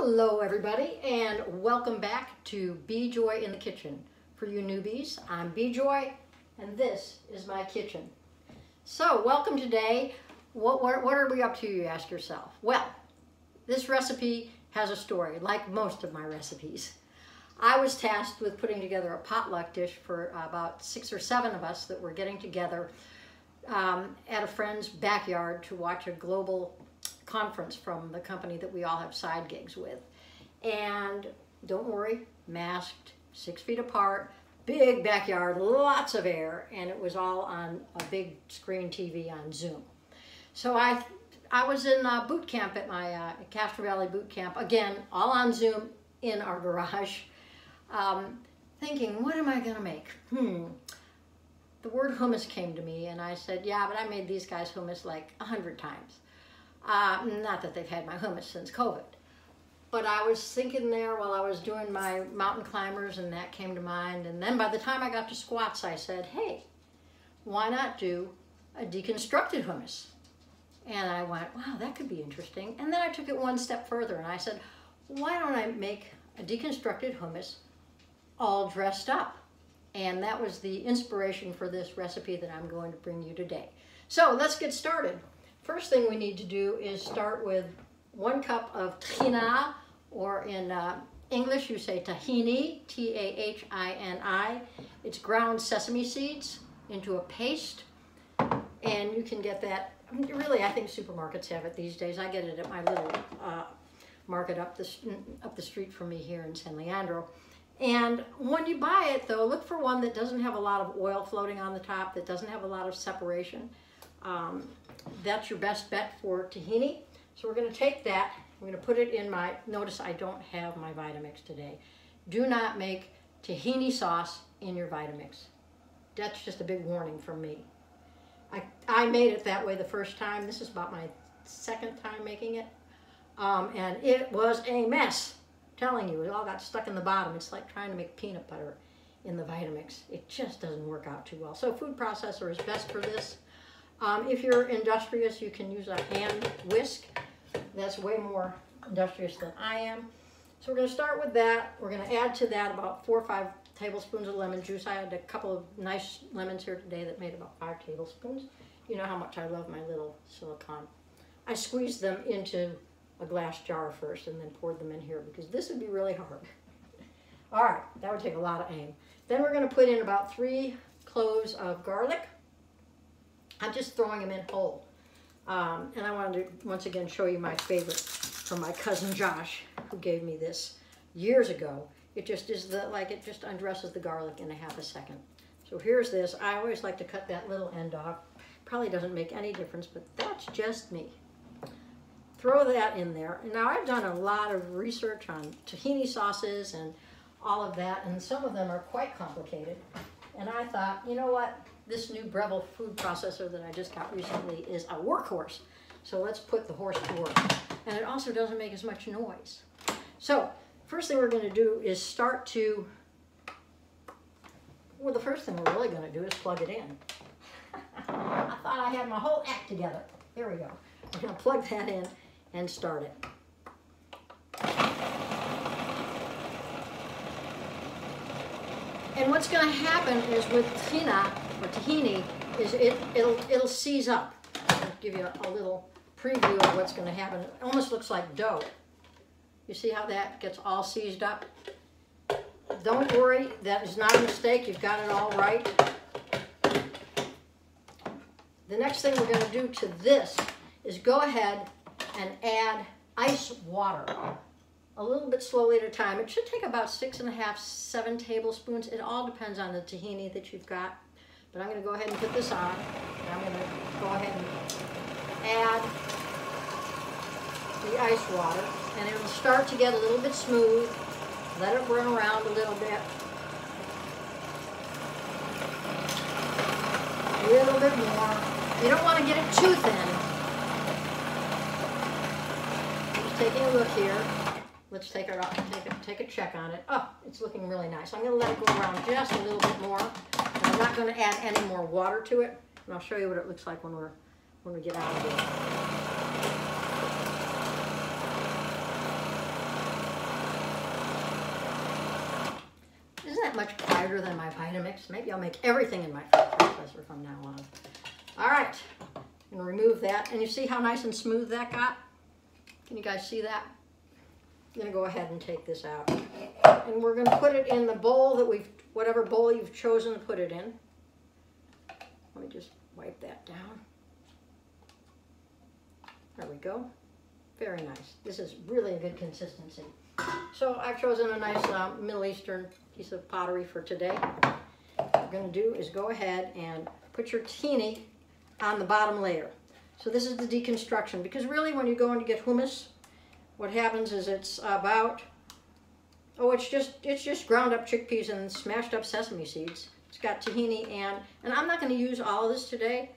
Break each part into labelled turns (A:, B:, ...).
A: Hello everybody, and welcome back to Be Joy in the Kitchen. For you newbies, I'm Be Joy, and this is my kitchen. So welcome today. What are we up to, you ask yourself? Well, this recipe has a story, like most of my recipes. I was tasked with putting together a potluck dish for about 6 or 7 of us that were getting together at a friend's backyard to watch a global conference from the company that we all have side gigs with. And don't worry, masked, 6 feet apart, big backyard, lots of air, and it was all on a big screen TV on Zoom. So I was in boot camp at my Castro Valley boot camp, again, all on Zoom in our garage, thinking, what am I gonna make? The word hummus came to me, and I said, yeah, but I made these guys hummus like 100 times. Not that they've had my hummus since COVID. But I was thinking there while I was doing my mountain climbers, and that came to mind. And then by the time I got to squats, I said, hey, why not do a deconstructed hummus? And I went, wow, that could be interesting. And then I took it one step further, and I said, why don't I make a deconstructed hummus all dressed up? And that was the inspiration for this recipe that I'm going to bring you today. So let's get started. First thing we need to do is start with 1 cup of tahini, or in English you say tahini, T-A-H-I-N-I. It's ground sesame seeds into a paste, and you can get that, really I think supermarkets have it these days. I get it at my little market up the street from me here in San Leandro. And when you buy it though, look for one that doesn't have a lot of oil floating on the top, that doesn't have a lot of separation. That's your best bet for tahini. So we're going to take that, we're going to put it in my, notice I don't have my Vitamix today. Do not make tahini sauce in your Vitamix. That's just a big warning from me. I made it that way the first time. This is about my 2nd time making it. And it was a mess. I'm telling you, it all got stuck in the bottom. It's like trying to make peanut butter in the Vitamix. It just doesn't work out too well. So food processor is best for this. If you're industrious, you can use a hand whisk. That's way more industrious than I am. So we're going to start with that. We're going to add to that about 4 or 5 tablespoons of lemon juice. I had a couple of nice lemons here today that made about 5 tablespoons. You know how much I love my little silicone. I squeezed them into a glass jar first and then poured them in here because this would be really hard. All right, that would take a lot of aim. Then we're going to put in about 3 cloves of garlic. I'm just throwing them in whole. And I wanted to once again show you my favorite from my cousin Josh, who gave me this years ago. It just is it just undresses the garlic in a half a second. So here's this. I always like to cut that little end off. Probably doesn't make any difference, but that's just me. Throw that in there. And now I've done a lot of research on tahini sauces and all of that, and some of them are quite complicated. And I thought, you know what? This new Breville food processor that I just got recently is a workhorse. So let's put the horse to work. And it also doesn't make as much noise. So first thing we're going to do is start to, well, the first thing we're really going to do is plug it in. I thought I had my whole act together. There we go. We're going to plug that in and start it. And what's going to happen is with tahini, is it'll seize up. I'll give you a little preview of what's going to happen. It almost looks like dough. You see how that gets all seized up? Don't worry, that is not a mistake. You've got it all right. The next thing we're going to do to this is go ahead and add ice water. A little bit slowly at a time. It should take about 6.5, 7 tablespoons. It all depends on the tahini that you've got. But I'm going to go ahead and put this on. And I'm going to go ahead and add the ice water. And it will start to get a little bit smooth. Let it run around a little bit. A little bit more. You don't want to get it too thin. Just taking a look here. Let's take a check on it. Oh, it's looking really nice. I'm going to let it go around just a little bit more. And I'm not going to add any more water to it. And I'll show you what it looks like when we get out of it. that much quieter than my Vitamix? Maybe I'll make everything in my french processor from now on. All right, I'm gonna remove that. And you see how nice and smooth that got? Can you guys see that? I'm gonna go ahead and take this out. And we're gonna put it in the bowl that whatever bowl you've chosen to put it in. Let me just wipe that down. There we go. Very nice. This is really a good consistency. So I've chosen a nice Middle Eastern piece of pottery for today. What we're going to do is go ahead and put your tahini on the bottom layer. So this is the deconstruction, because really when you go and you get hummus, what happens is it's about, it's just ground up chickpeas and smashed up sesame seeds. It's got tahini and I'm not going to use all of this today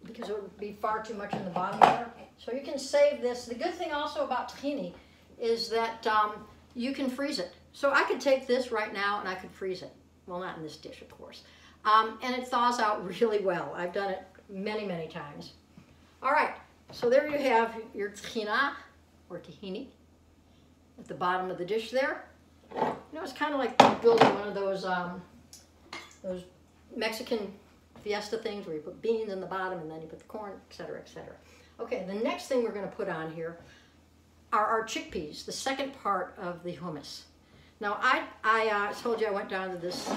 A: because it would be far too much in the bottom there. So you can save this. The good thing also about tahini is that you can freeze it. So I could take this right now and I could freeze it. Well, not in this dish, of course. And it thaws out really well. I've done it many, many times. All right, so there you have your tahina, or tahini, at the bottom of the dish there. You know, it's kind of like building one of those Mexican fiesta things where you put beans in the bottom and then you put the corn, etc., etc. Okay, the next thing we're going to put on here are our chickpeas, the second part of the hummus. Now, I told you I went down to this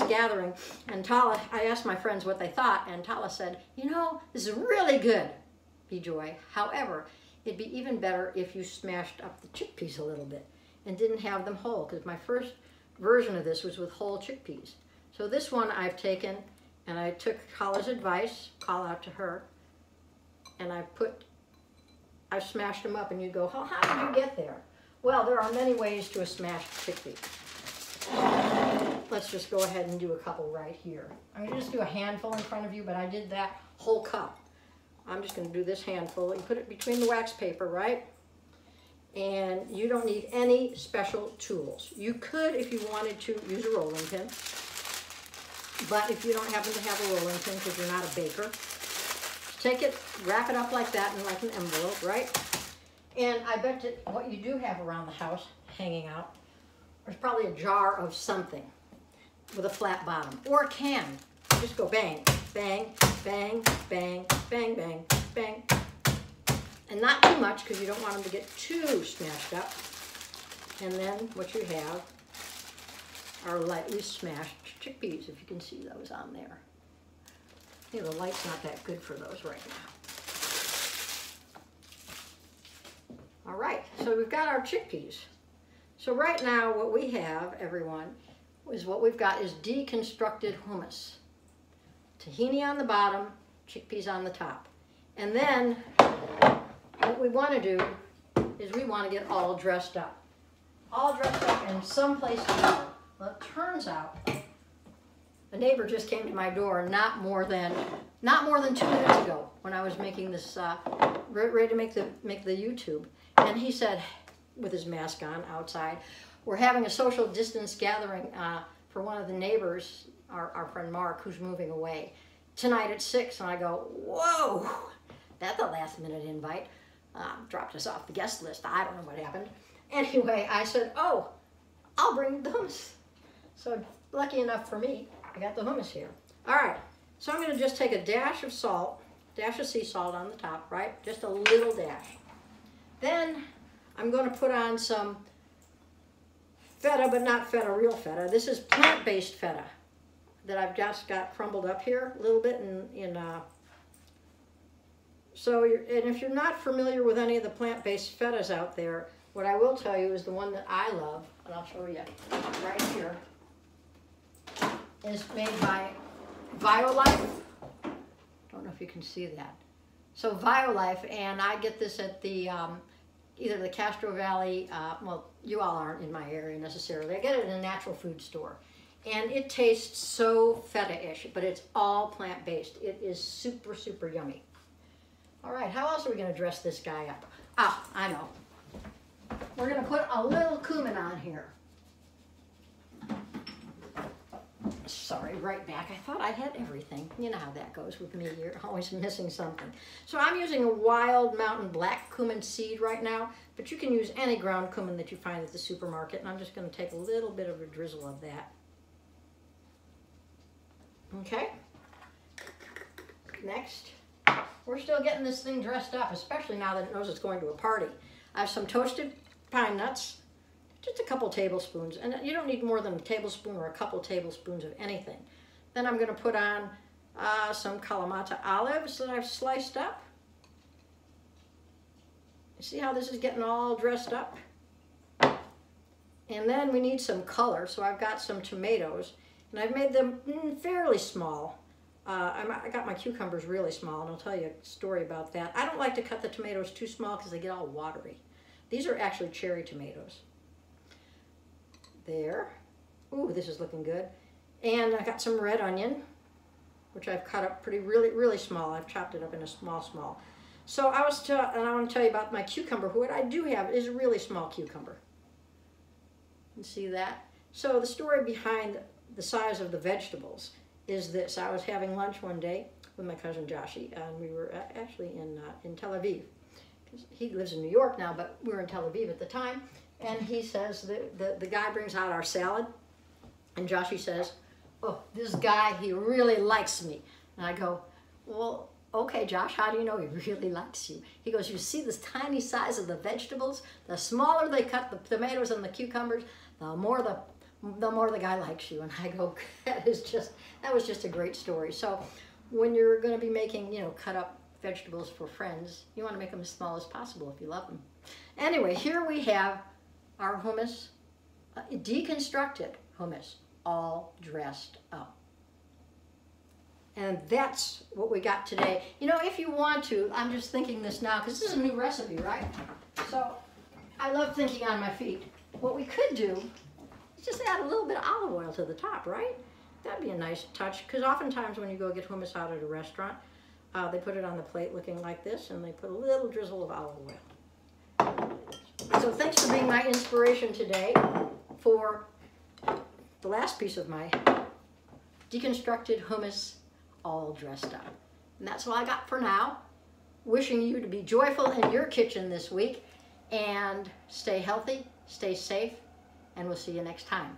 A: gathering, and I asked my friends what they thought, and Tala said, you know, this is really good, B-Joy. However, it'd be even better if you smashed up the chickpeas a little bit and didn't have them whole, because my first version of this was with whole chickpeas. So this one I've taken, and I took Tala's advice, call out to her, and I smashed them up, and you go, how did you get there? Well, there are many ways to a smashed chickpea. Let's just go ahead and do a couple right here. I'm going to just do a handful in front of you, but I did that whole cup. I'm just going to do this handful. You put it between the wax paper, right? And you don't need any special tools. You could, if you wanted to, use a rolling pin. But if you don't happen to have a rolling pin because you're not a baker, take it, wrap it up like that in like an envelope, right? And I bet that what you do have around the house hanging out, there's probably a jar of something with a flat bottom, or a can. Just go bang, bang, bang, bang, bang, bang, bang. And not too much because you don't want them to get too smashed up. And then what you have are lightly smashed chickpeas, if you can see those on there. I think the light's not that good for those right now. All right, so we've got our chickpeas. So right now what we have, everyone, is what we've got is deconstructed hummus. Tahini on the bottom, chickpeas on the top. And then what we want to do is we want to get all dressed up. All dressed up in some place to go. Well, it turns out a neighbor just came to my door not more than 2 minutes ago when I was making this, ready to make the YouTube. And he said, with his mask on outside, we're having a social distance gathering for one of the neighbors, our friend Mark, who's moving away, tonight at 6. And I go, whoa, that's a last minute invite. Dropped us off the guest list. I don't know what happened. Anyway, I said, oh, I'll bring the hummus. So lucky enough for me, I got the hummus here. All right, so I'm going to just take a dash of salt, dash of sea salt on the top, right? Just a little dash. Then I'm going to put on some feta, but not feta, real feta. This is plant-based feta that I've just got crumbled up here a little bit so if you're not familiar with any of the plant-based fetas out there, what I will tell you is the one that I love, and I'll show you right here, is made by Violife. Don't know if you can see that. So Violife, and I get this at the either the Castro Valley, well, you all aren't in my area necessarily. I get it in a natural food store. And it tastes so feta-ish, but it's all plant-based. It is super, super yummy. All right, how else are we going to dress this guy up? Ah, I know. We're going to put a little cumin on here. Sorry, right back. I thought I had everything. You know how that goes with me. You're always missing something. So I'm using a wild mountain black cumin seed right now, but you can use any ground cumin that you find at the supermarket, and I'm just going to take a little bit of a drizzle of that. Okay. Next, we're still getting this thing dressed up, especially now that it knows it's going to a party. I have some toasted pine nuts, just a couple tablespoons, and you don't need more than a tablespoon or a couple tablespoons of anything. Then I'm going to put on some Kalamata olives that I've sliced up. You see how this is getting all dressed up? And then we need some color, so I've got some tomatoes, and I've made them fairly small. I got my cucumbers really small, and I'll tell you a story about that. I don't like to cut the tomatoes too small because they get all watery. These are actually cherry tomatoes. There. Ooh, this is looking good. And I got some red onion, which I've cut up really small. I've chopped it up in a small. So I want to tell you about my cucumber. What I do have is a really small cucumber. You see that? So the story behind the size of the vegetables is this. I was having lunch one day with my cousin Joshi, and we were actually in Tel Aviv. He lives in New York now, but we were in Tel Aviv at the time. And he says, the guy brings out our salad, and Joshi says, oh, this guy, he really likes me. And I go, well, okay, Josh, how do you know he really likes you? He goes, you see this tiny size of the vegetables? The smaller they cut the tomatoes and the cucumbers, the more the guy likes you. And I go, that was just a great story. So when you're going to be making, cut up vegetables for friends, you want to make them as small as possible if you love them. Anyway, here we have our hummus, deconstructed hummus, all dressed up. And that's what we got today. If you want to, I'm just thinking this now, because this is a new recipe, right? So I love thinking on my feet. What we could do is just add a little bit of olive oil to the top, right? That'd be a nice touch, because oftentimes when you go get hummus out at a restaurant, they put it on the plate looking like this, and they put a little drizzle of olive oil. So thanks for being my inspiration today for the last piece of my deconstructed hummus, all dressed up. And that's all I got for now. Wishing you to be joyful in your kitchen this week, and stay healthy, stay safe, and we'll see you next time.